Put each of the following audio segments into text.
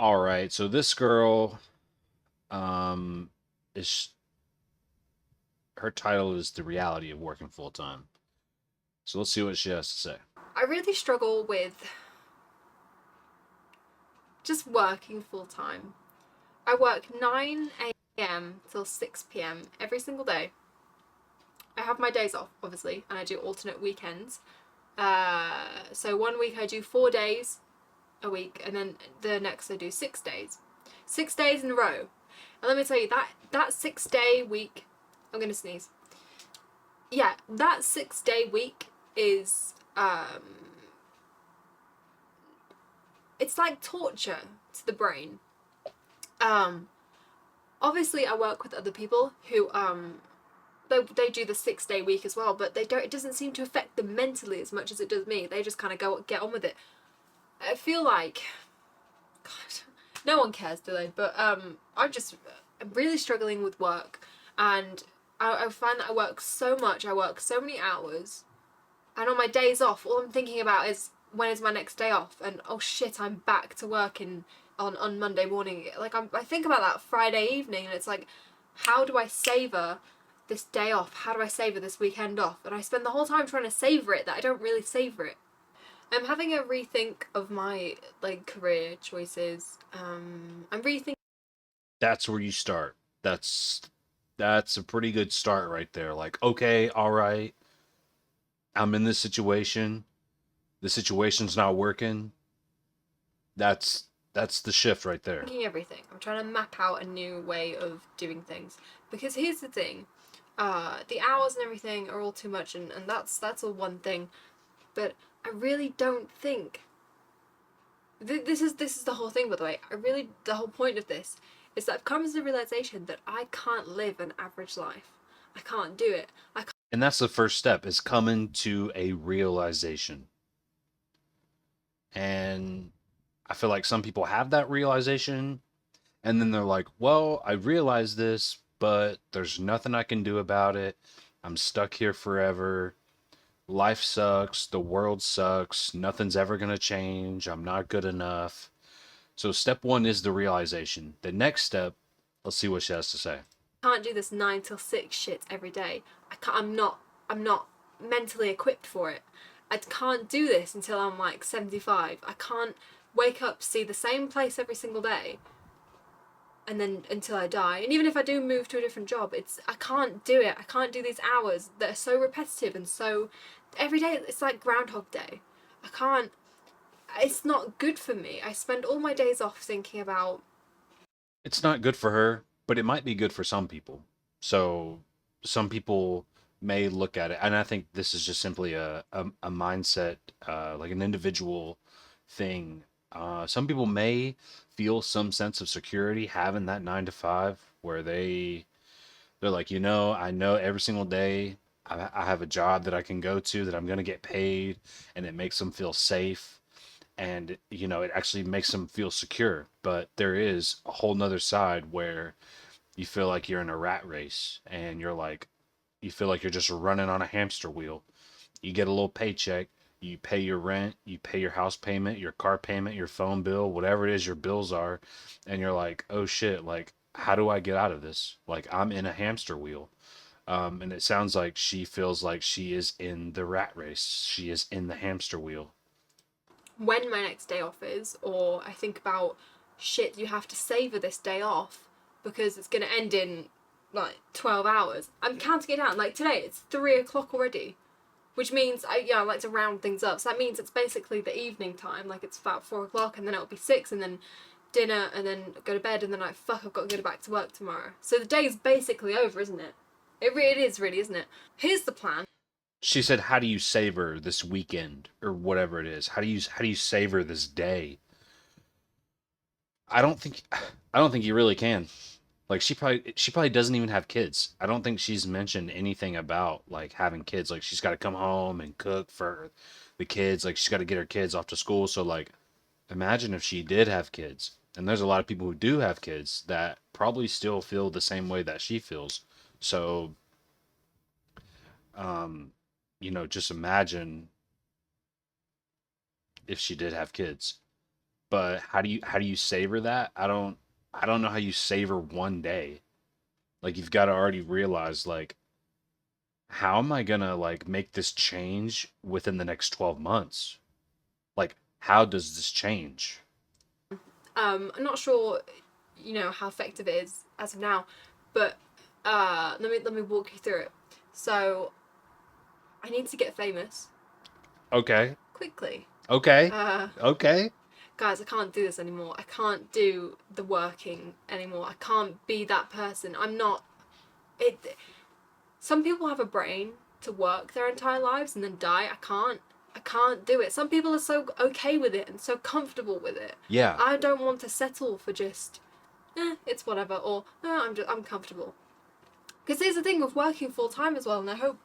All right, so this girl, um, is her title is the reality of working full time. So let's see what she has to say. I really struggle with just working full time. I work 9 a.m. till 6 p.m. every single day. I have my days off, obviously, and I do alternate weekends. So one week I do 4 days a week, and then the next I do 6 days. 6 days in a row. And let me tell you, that 6 day week, I'm gonna sneeze. Yeah, that 6 day week is it's like torture to the brain. Um, Obviously I work with other people who they do the 6 day week as well, but they don't. It doesn't seem to affect them mentally as much as it does me. They just kind of go get on with it. I feel like, God, no one cares, do they? But I'm really struggling with work, and I find that I work so much. I work so many hours, and on my days off, all I'm thinking about is when is my next day off, and oh shit, I'm back to working on Monday morning. Like I think about that Friday evening, and it's like, how do I savor this day off? How do I savor this weekend off? And I spend the whole time trying to savor it that I don't really savor it. I'm having a rethink of my like career choices. I'm rethinking. That's where you start. That's a pretty good start right there. Like, okay, all right, I'm in this situation. The situation's not working. That's that's the shift right there. Everything. I'm trying to map out a new way of doing things. Because here's the thing, the hours and everything are all too much, and that's all one thing. But I really don't think this is the whole thing. By the way, the whole point of this is that I've come to the realization that I can't live an average life. I can't do it. I can't. And that's the first step is coming to a realization. And I feel like some people have that realization and then they're like, "Well, I realize this, but there's nothing I can do about it. I'm stuck here forever. Life sucks, the world sucks, nothing's ever going to change. I'm not good enough." So step 1 is the realization. The next step, let's see what she has to say. Can't do this 9 till 6 shit every day. I can't. I'm not mentally equipped for it. I can't do this until I'm like 75. I can't wake up, see the same place every single day, and then until I die. And even if I do move to a different job, I can't do it. I can't do these hours that are so repetitive and so every day it's like Groundhog Day. I can't. It's not good for me. I spend all my days off thinking about. It's not good for her, but it might be good for some people. So some people may look at it, and I think this is just simply a mindset, like an individual thing. Some people may feel some sense of security having that 9 to 5, where they're like, I know every single day I have a job that I can go to that I'm going to get paid, and it makes them feel safe and it actually makes them feel secure. But there is a whole nother side where you feel like you're in a rat race and you feel like you're just running on a hamster wheel. You get a little paycheck, you pay your rent, you pay your house payment, your car payment, your phone bill, whatever it is your bills are, and you're like, oh shit, like how do I get out of this? Like I'm in a hamster wheel. And it sounds like she feels like she is in the rat race. She is in the hamster wheel. When my next day off is, or I think about shit, you have to savor this day off because it's gonna end in like 12 hours. I'm counting it down. Like today, it's 3 o'clock already, which means I like to round things up. So that means it's basically the evening time. Like it's about 4 o'clock, and then it'll be six, and then dinner, and then go to bed, and then like fuck, I've got to go back to work tomorrow. So the day's basically over, isn't it? It is really, isn't it? Here's the plan. She said, "How do you savor this weekend or whatever it is? How do you savor this day?" I don't think I don't think you really can. Like she probably doesn't even have kids. I don't think she's mentioned anything about like having kids. Like she's got to come home and cook for the kids. Like she's got to get her kids off to school. So like imagine if she did have kids. And there's a lot of people who do have kids that probably still feel the same way that she feels. So um just imagine if she did have kids. but how do you savor that? I don't know how you savor one day. Like you've got to already realize like how am I gonna like make this change within the next 12 months? Like how does this change? I'm not sure, how effective it is as of now, but let me walk you through it. So I need to get famous Okay. quickly. Okay. Uh, Okay. Guys, I can't do this anymore. I can't do the working anymore. I can't be that person. I'm not. It. Some people have a brain to work their entire lives and then die. I can't. I can't do it. Some people are so okay with it and so comfortable with it. Yeah. I don't want to settle for just, it's whatever, or I'm comfortable. Because here's the thing with working full time as well, and I hope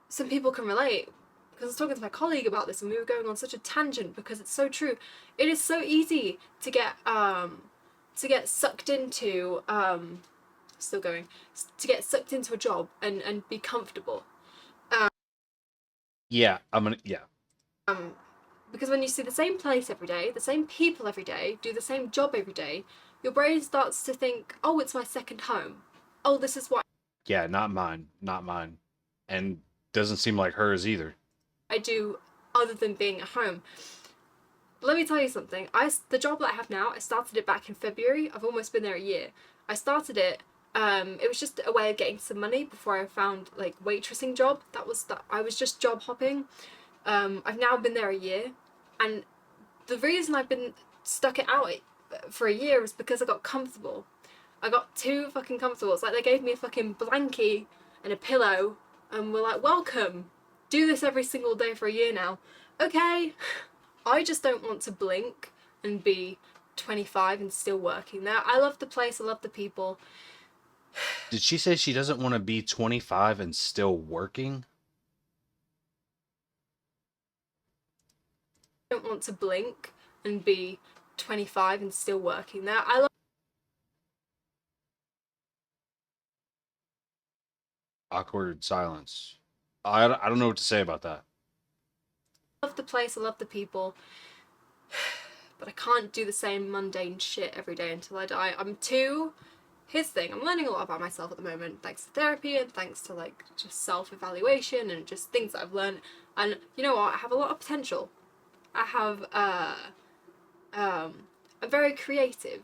some people can relate. Because I was talking to my colleague about this, and we were going on such a tangent because it's so true. It is so easy to get sucked into still going to get sucked into a job and be comfortable. Yeah. Yeah. Um, because when you see the same place every day, the same people every day, do the same job every day, your brain starts to think, oh, it's my second home. Oh, this is what Yeah, not mine. Not mine. And doesn't seem like hers either. I do other than being at home. Let me tell you something. The job that I have now, I started it back in February. I've almost been there a year. I started it. It was just a way of getting some money before I found like waitressing job. I was just job hopping. I've now been there a year, and the reason I've been stuck it out for a year is because I got comfortable. I got too fucking comfortable. It's like they gave me a fucking blankie and a pillow, and were like, "Welcome. Do this every single day for a year now." Okay. I just don't want to blink and be 25 and still working there. I love the place. I love the people. Did she say she doesn't want to be 25 and still working? I don't want to blink and be 25 and still working there. I Awkward silence. I don't know what to say about that. love the place. I love the people. But I can't do the same mundane shit every day until I die. I'm too. Here's the thing, I'm learning a lot about myself at the moment, thanks to therapy and thanks to like just self evaluation and just things that I've learned. And you know what? I have a lot of potential. I have, I'm very creative.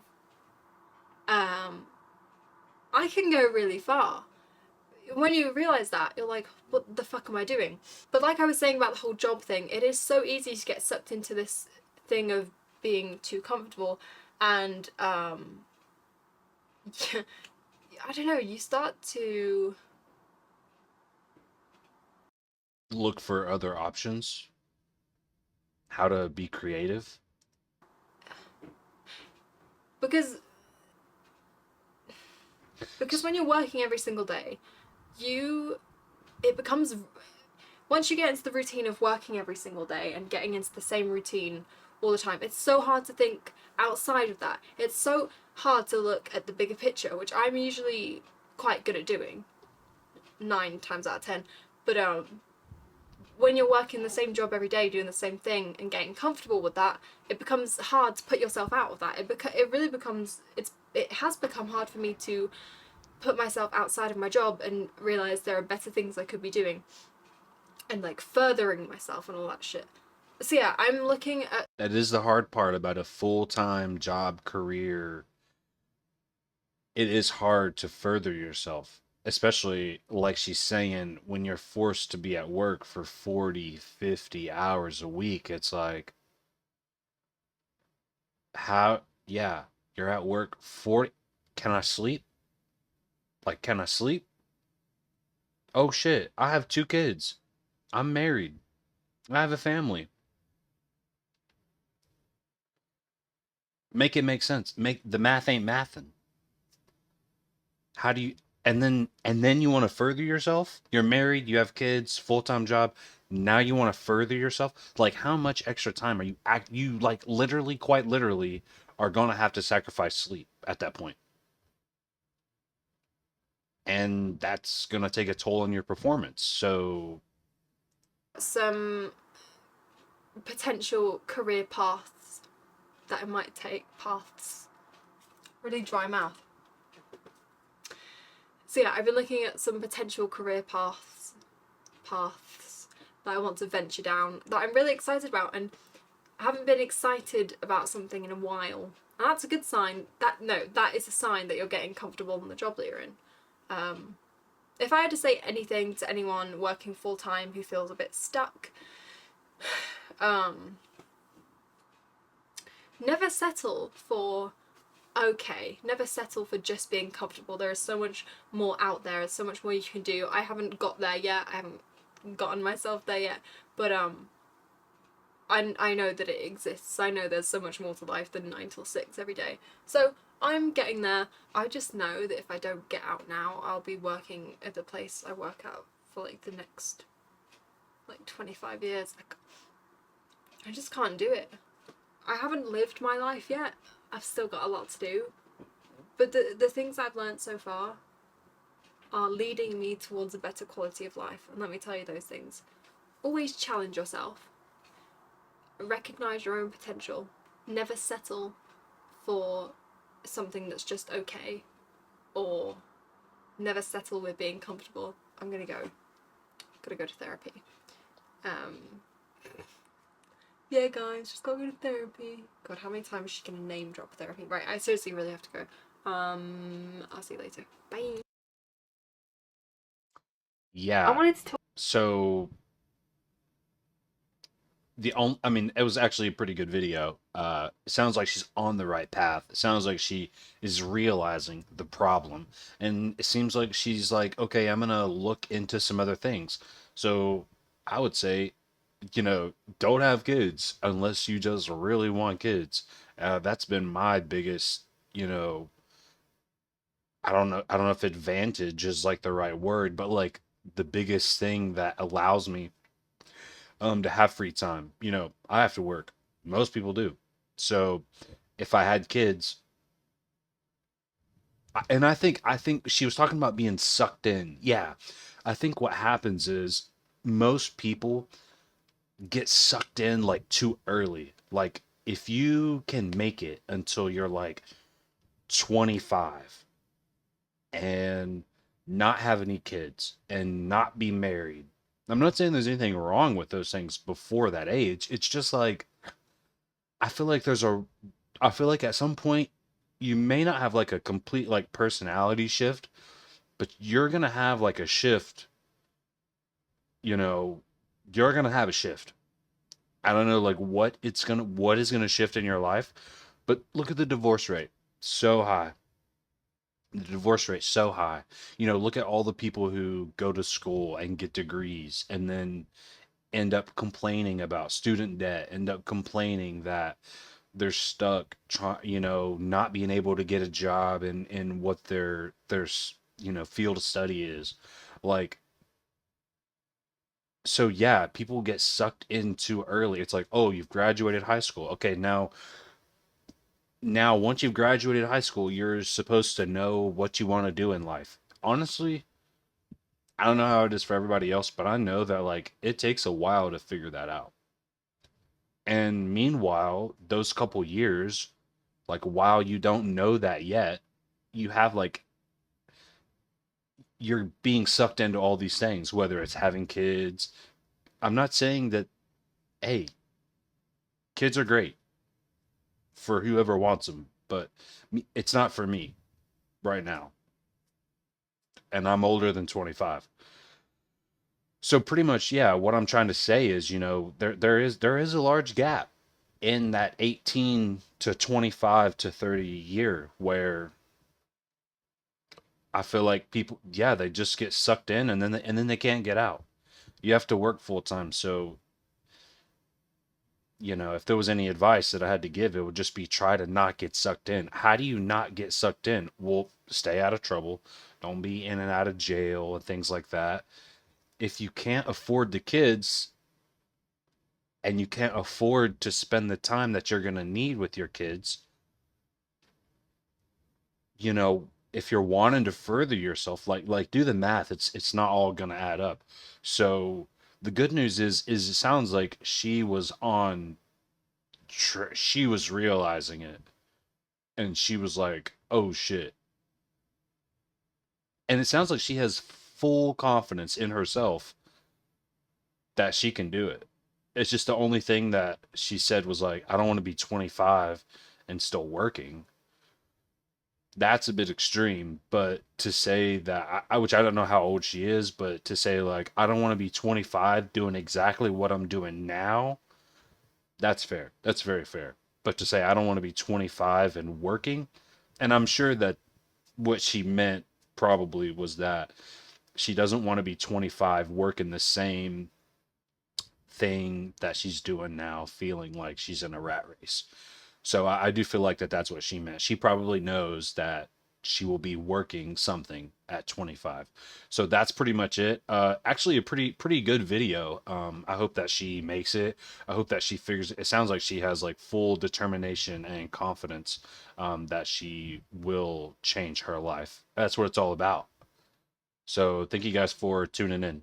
Um, I can go really far. When you realize that, you're like, what the fuck am I doing? But like I was saying about the whole job thing, it is so easy to get sucked into this thing of being too comfortable and I don't know, you start to Look for other options. How to be creative. because when you're working every single day, you it becomes once you get into the routine of working every single day and getting into the same routine all the time, it's so hard to think outside of that. It's so hard to look at the bigger picture, which I'm usually quite good at doing 9 times out of 10. But when you're working the same job every day, doing the same thing, and getting comfortable with that, it becomes hard to put yourself out of that. It really becomes it has become hard for me to put myself outside of my job and realize there are better things I could be doing, and like furthering myself and all that shit. So yeah, I'm looking at That is the hard part about a full-time job career. It is hard to further yourself, especially like she's saying when you're forced to be at work for 40, 50 hours a week. It's like how yeah, you're at work 40. Can I sleep? Like can I sleep? Oh shit, I have 2 kids. I'm married. I have a family. Make it make sense. Make the math ain't mathin'. How do you and then you want to further yourself? You're married, you have kids, full-time job. Now you want to further yourself? Like how much extra time are you like literally quite literally are going to have to sacrifice sleep at that point. And that's going to take a toll on your performance. So, some potential career paths that I might take paths. Really dry mouth. So yeah, I've been looking at some potential career paths that I want to venture down, that I'm really excited about, and I haven't been excited about something in a while. And that's a good sign. That is a sign that you're getting comfortable in the job that you're in. If I had to say anything to anyone working full time who feels a bit stuck, never settle for okay. Never settle for just being comfortable. There is so much more out there. There's so much more you can do. I haven't got there yet. I haven't gotten myself there yet. But I know that it exists. I know there's so much more to life than 9 till 6 every day. So I'm getting there. I just know that if I don't get out now, I'll be working at the place I work at for like the next 25 years. Like, I just can't do it. I haven't lived my life yet. I've still got a lot to do. But the things I've learned so far are leading me towards a better quality of life. And let me tell you those things. Always challenge yourself. Recognize your own potential. Never settle for something that's just okay. Or never settle with being comfortable. I'm gonna go to therapy. Yeah, guys, just gotta go to therapy. God, how many times is she gonna name drop therapy? Right, I seriously really have to go. I'll see you later. Bye. Yeah. I wanted to talk. So I mean, it was actually a pretty good video. It sounds like she's on the right path. It sounds like she is realizing the problem, and it seems like she's like, okay, I'm gonna look into some other things. So I would say, don't have kids unless you just really want kids. That's been my biggest, you know, I don't know if advantage is like the right word, but like the biggest thing that allows me to have free time. I have to work. Most people do. So if I had kids, and I think she was talking about being sucked in. Yeah. I think what happens is most people get sucked in like too early. Like if you can make it until you're like 25 and not have any kids and not be married. I'm not saying there's anything wrong with those things before that age. It's just like I feel like I feel like at some point you may not have like a complete like personality shift, but you're going to have like a shift, you know, you're going to have a shift. I don't know like what is going to shift in your life, but look at the divorce rate. So high. The divorce rate so high. Look at all the people who go to school and get degrees and then end up complaining about student debt, end up complaining that they're stuck, not being able to get a job in what their field of study is. Like, so yeah, people get sucked in too early. It's like, oh, you've graduated high school. Okay, now once you've graduated high school, you're supposed to know what you want to do in life. Honestly, I don't know how it is for everybody else, but I know that like it takes a while to figure that out. And meanwhile, those couple years, like while you don't know that yet, you have like you're being sucked into all these things, whether it's having kids. I'm not saying that, hey, kids are great for whoever wants them, but it's not for me right now. And I'm older than 25. So pretty much, yeah, what I'm trying to say is, there is a large gap in that 18 to 25 to 30 year where I feel like people, yeah, they just get sucked in and then they can't get out. You have to work full time. So, if there was any advice that I had to give, it would just be try to not get sucked in. How do you not get sucked in? Well, stay out of trouble. Don't be in and out of jail and things like that. If you can't afford the kids and you can't afford to spend the time that you're going to need with your kids, if you're wanting to further yourself, like do the math, it's not all going to add up. So the good news is it sounds like she was on she was realizing it, and she was like, "Oh shit." And it sounds like she has full confidence in herself that she can do it. It's just the only thing that she said was like, I don't want to be 25 and still working. That's a bit extreme, but to say that, which I don't know how old she is, but to say like, I don't want to be 25 doing exactly what I'm doing now, that's fair. That's very fair. But to say I don't want to be 25 and working, and I'm sure that what she meant probably was that she doesn't want to be 25 working the same thing that she's doing now, feeling like she's in a rat race. So I do feel like that's what she meant. She probably knows that she will be working something at 25. So that's pretty much it. Actually, a pretty good video. I hope that she makes it. I hope that she figures. It sounds like she has like full determination and confidence that she will change her life. That's what it's all about. So thank you guys for tuning in.